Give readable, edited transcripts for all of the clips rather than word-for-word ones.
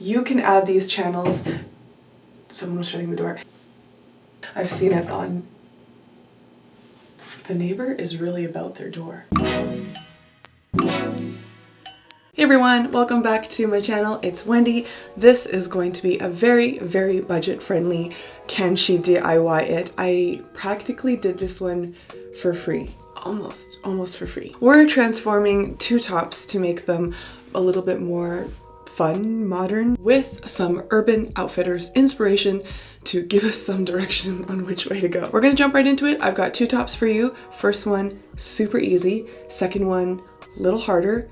You can add these channels. Someone was shutting the door. I've seen it on... The neighbor is really about their door. Hey everyone, welcome back to my channel. It's Wendy. This is going to be a very, very budget-friendly Can She DIY It. I practically did this one for free. Almost for free. We're transforming two tops to make them a little bit more fun, modern, with some Urban Outfitters inspiration to give us some direction on which way to go. We're gonna jump right into it. I've got two tops for you. First one, super easy. Second one, a little harder,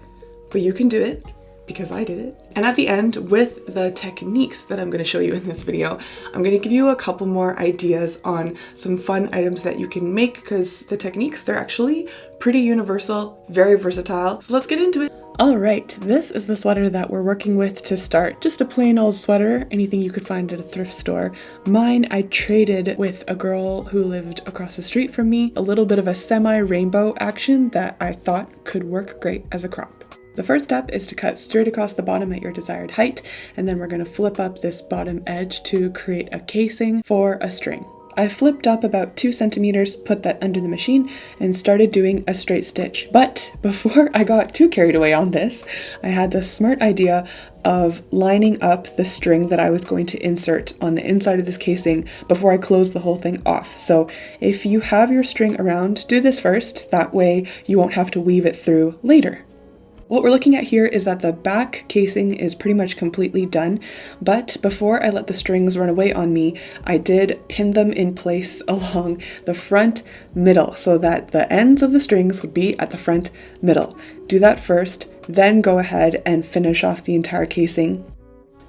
but you can do it because I did it. And at the end, with the techniques that I'm gonna show you in this video, I'm gonna give you a couple more ideas on some fun items that you can make, because the techniques, they're actually pretty universal, very versatile. So let's get into it. All right, this is the sweater that we're working with to start. Just a plain old sweater, anything you could find at a thrift store. Mine, I traded with a girl who lived across the street from me. A little bit of a semi-rainbow action that I thought could work great as a crop. The first step is to cut straight across the bottom at your desired height, and then we're going to flip up this bottom edge to create a casing for a string. I flipped up about 2 centimeters, put that under the machine, and started doing a straight stitch. But before I got too carried away on this, I had the smart idea of lining up the string that I was going to insert on the inside of this casing before I closed the whole thing off. So if you have your string around, do this first. That way you won't have to weave it through later. What we're looking at here is that the back casing is pretty much completely done, but before I let the strings run away on me, I did pin them in place along the front middle so that the ends of the strings would be at the front middle. Do that first, then go ahead and finish off the entire casing.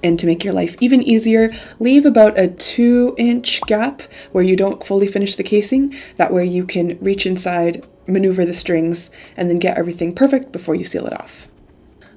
And to make your life even easier, leave about a 2-inch gap where you don't fully finish the casing. That way you can reach inside, maneuver the strings, and then get everything perfect before you seal it off.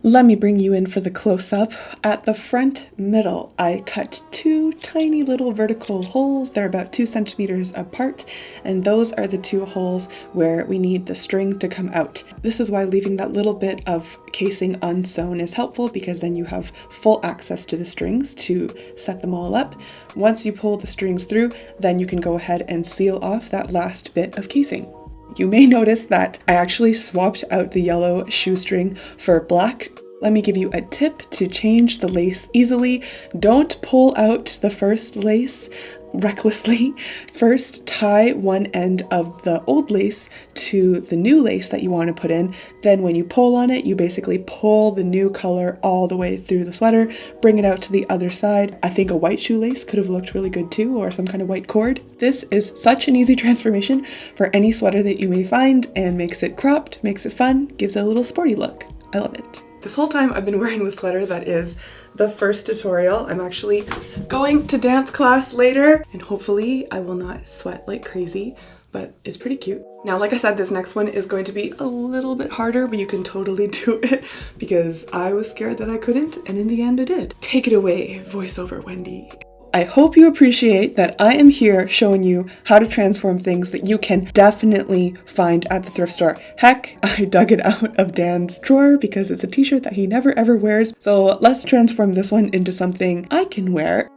Let me bring you in for the close-up. At the front middle, I cut 2 tiny little vertical holes. They're about 2 centimeters apart, and those are the 2 holes where we need the string to come out. This is why leaving that little bit of casing unsewn is helpful, because then you have full access to the strings to set them all up. Once you pull the strings through, then you can go ahead and seal off that last bit of casing. You may notice that I actually swapped out the yellow shoestring for black. Let me give you a tip to change the lace easily. Don't pull out the first lace recklessly. First, tie one end of the old lace to the new lace that you want to put in. Then when you pull on it, you basically pull the new color all the way through the sweater, bring it out to the other side. I think a white shoelace could have looked really good too, or some kind of white cord. This is such an easy transformation for any sweater that you may find, and makes it cropped, makes it fun, gives it a little sporty look. I love it. This whole time I've been wearing the sweater that is the first tutorial. I'm actually going to dance class later, and hopefully I will not sweat like crazy, but it's pretty cute. Now, like I said, this next one is going to be a little bit harder, but you can totally do it because I was scared that I couldn't, and in the end I did. Take it away, voiceover Wendy. I hope you appreciate that I am here showing you how to transform things that you can definitely find at the thrift store. Heck, I dug it out of Dan's drawer because it's a t-shirt that he never ever wears. So let's transform this one into something I can wear.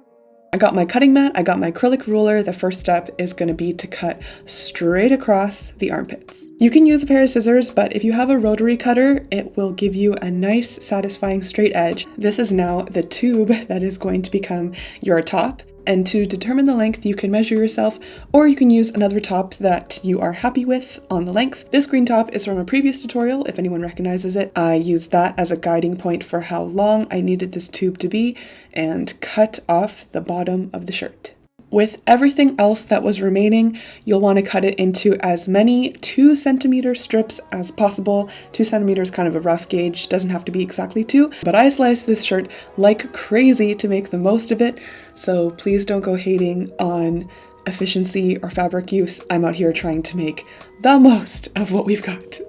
I got my cutting mat, I got my acrylic ruler. The first step is going to be to cut straight across the armpits. You can use a pair of scissors, but if you have a rotary cutter, it will give you a nice, satisfying straight edge. This is now the tube that is going to become your top. And to determine the length, you can measure yourself, or you can use another top that you are happy with on the length. This green top is from a previous tutorial, if anyone recognizes it. I used that as a guiding point for how long I needed this tube to be, and cut off the bottom of the shirt. With everything else that was remaining, you'll want to cut it into as many 2 centimeter strips as possible. 2 centimeters kind of a rough gauge, doesn't have to be exactly 2, but I sliced this shirt like crazy to make the most of it, so please don't go hating on efficiency or fabric use. I'm out here trying to make the most of what we've got.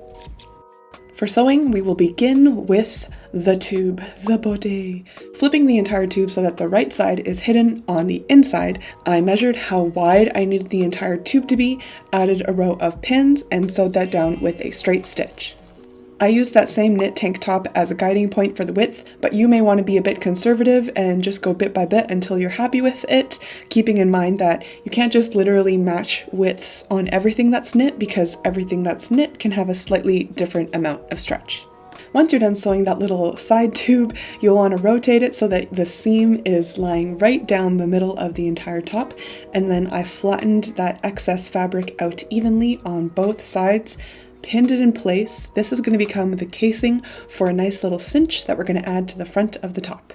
For sewing, we will begin with the tube, the botte. Flipping the entire tube so that the right side is hidden on the inside, I measured how wide I needed the entire tube to be, added a row of pins, and sewed that down with a straight stitch. I used that same knit tank top as a guiding point for the width, but you may want to be a bit conservative and just go bit by bit until you're happy with it, keeping in mind that you can't just literally match widths on everything that's knit because everything that's knit can have a slightly different amount of stretch. Once you're done sewing that little side tube, you'll want to rotate it so that the seam is lying right down the middle of the entire top, and then I flattened that excess fabric out evenly on both sides, pinned it in place. This is going to become the casing for a nice little cinch that we're going to add to the front of the top.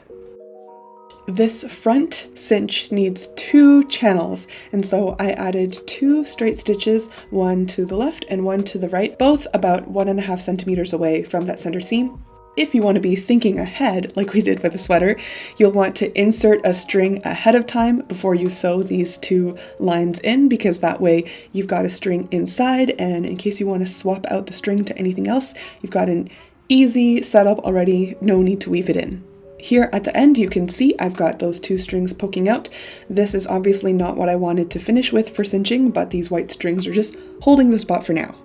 This front cinch needs 2 channels, and so I added 2 straight stitches, one to the left and one to the right, both about 1.5 centimeters away from that center seam. If you want to be thinking ahead, like we did with the sweater, you'll want to insert a string ahead of time before you sew these 2 lines in, because that way you've got a string inside, and in case you want to swap out the string to anything else, you've got an easy setup already, no need to weave it in. Here at the end, you can see I've got those 2 strings poking out. This is obviously not what I wanted to finish with for cinching, but these white strings are just holding the spot for now.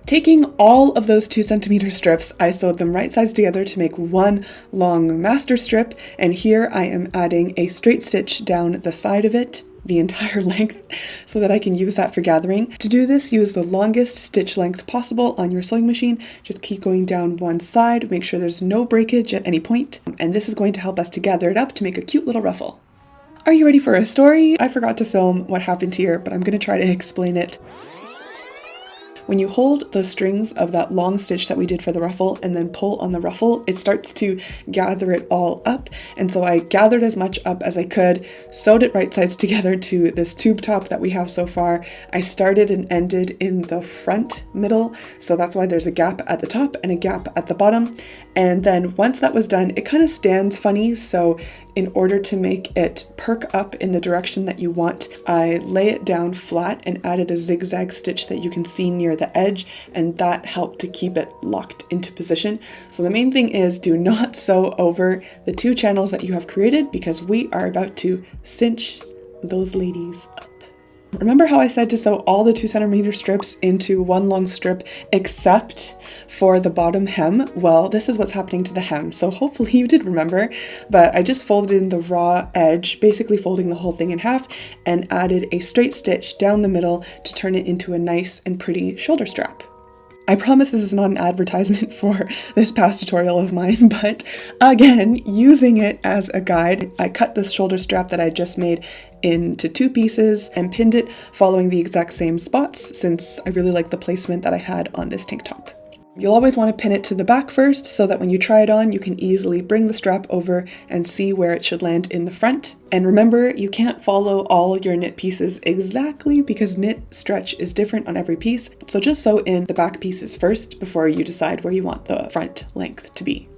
Taking all of those 2 centimeter strips, I sewed them right sides together to make one long master strip, and here I am adding a straight stitch down the side of it, the entire length, so that I can use that for gathering. To do this, use the longest stitch length possible on your sewing machine. Just keep going down one side, make sure there's no breakage at any point, and this is going to help us to gather it up to make a cute little ruffle. Are you ready for a story? I forgot to film what happened here, but I'm going to try to explain it. When you hold the strings of that long stitch that we did for the ruffle and then pull on the ruffle, it starts to gather it all up. And so I gathered as much up as I could, sewed it right sides together to this tube top that we have so far. I started and ended in the front middle, so that's why there's a gap at the top and a gap at the bottom. And then once that was done, it kind of stands funny, so in order to make it perk up in the direction that you want, I lay it down flat and added a zigzag stitch that you can see near the edge, and that helped to keep it locked into position. So the main thing is, do not sew over the 2 channels that you have created, because we are about to cinch those ladies up. Remember how I said to sew all the 2 centimeter strips into one long strip except for the bottom hem? Well, this is what's happening to the hem, so hopefully you did remember, but I just folded in the raw edge, basically folding the whole thing in half, and added a straight stitch down the middle to turn it into a nice and pretty shoulder strap. I promise this is not an advertisement for this past tutorial of mine, but again, using it as a guide, I cut this shoulder strap that I just made into 2 pieces and pinned it following the exact same spots, since I really like the placement that I had on this tank top. You'll always want to pin it to the back first so that when you try it on, you can easily bring the strap over and see where it should land in the front. And remember, you can't follow all your knit pieces exactly because knit stretch is different on every piece. So just sew in the back pieces first before you decide where you want the front length to be.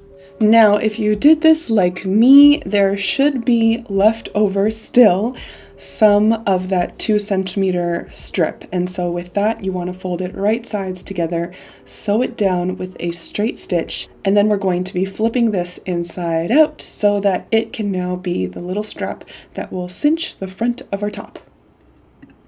Now, if you did this like me, there should be left over still some of that 2 centimeter strip. And so with that, you want to fold it right sides together, sew it down with a straight stitch, and then we're going to be flipping this inside out so that it can now be the little strap that will cinch the front of our top.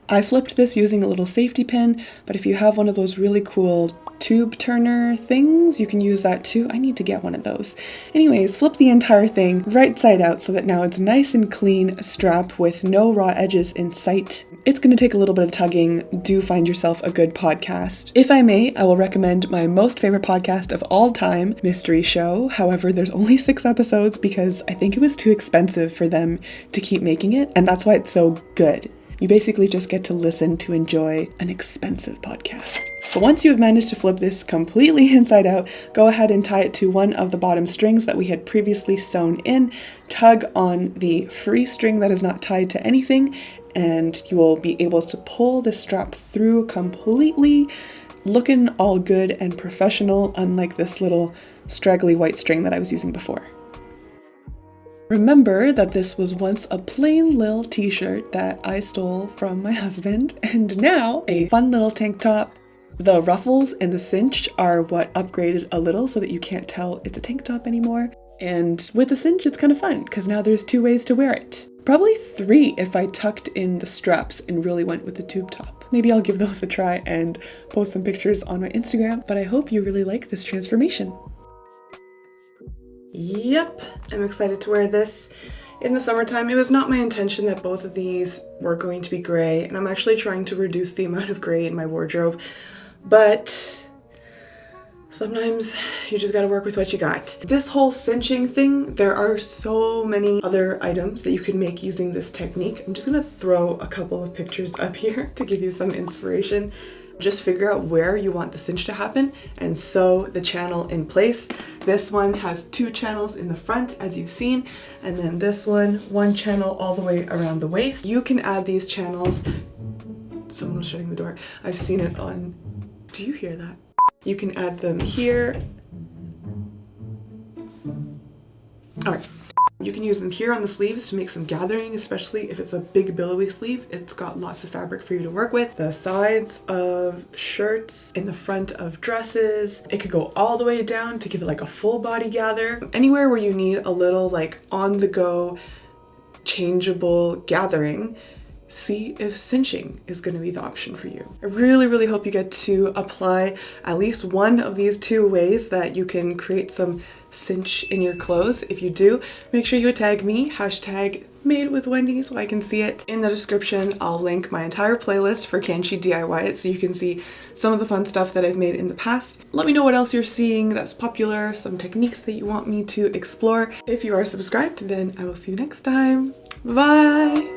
I flipped this using a little safety pin, but if you have one of those really cool tube turner things, you can use that too. I need to get one of those. Anyways, flip the entire thing right side out so that now it's a nice and clean strap with no raw edges in sight. It's going to take a little bit of tugging. Do find yourself a good podcast. If I may, I will recommend my most favorite podcast of all time, Mystery Show. However, there's only 6 episodes because I think it was too expensive for them to keep making it, and that's why it's so good. You basically just get to listen to enjoy an expensive podcast. But once you have managed to flip this completely inside out, go ahead and tie it to one of the bottom strings that we had previously sewn in. Tug on the free string that is not tied to anything, and you will be able to pull the strap through completely, looking all good and professional, unlike this little straggly white string that I was using before. Remember that this was once a plain little t-shirt that I stole from my husband, and now a fun little tank top. The ruffles and the cinch are what upgraded a little so that you can't tell it's a tank top anymore. And with the cinch, it's kind of fun because now there's 2 ways to wear it. Probably 3 if I tucked in the straps and really went with the tube top. maybe I'll give those a try and post some pictures on my Instagram. But I hope you really like this transformation. Yep, I'm excited to wear this in the summertime. It was not my intention that both of these were going to be gray, and I'm actually trying to reduce the amount of gray in my wardrobe, but sometimes you just gotta work with what you got. This whole cinching thing, there are so many other items that you can make using this technique. I'm just gonna throw a couple of pictures up here to give you some inspiration. Just figure out where you want the cinch to happen and sew the channel in place. This one has 2 channels in the front, as you've seen, and then this one channel all the way around the waist. You can add these channels. Someone was shutting the door. I've seen it on, do you hear that? You can add them here. All right. You can use them here on the sleeves to make some gathering, especially if it's a big billowy sleeve. It's got lots of fabric for you to work with. The sides of shirts, in the front of dresses. It could go all the way down to give it like a full body gather. Anywhere where you need a little like on the go, changeable gathering, see if cinching is going to be the option for you. I really, really hope you get to apply at least one of these 2 ways that you can create some cinch in your clothes. If you do, make sure you tag me, #MadeWithWendy, so I can see it. In the description, I'll link my entire playlist for Can She DIY It, so you can see some of the fun stuff that I've made in the past. Let me know what else you're seeing that's popular, some techniques that you want me to explore. If you are subscribed, then I will see you next time. Bye!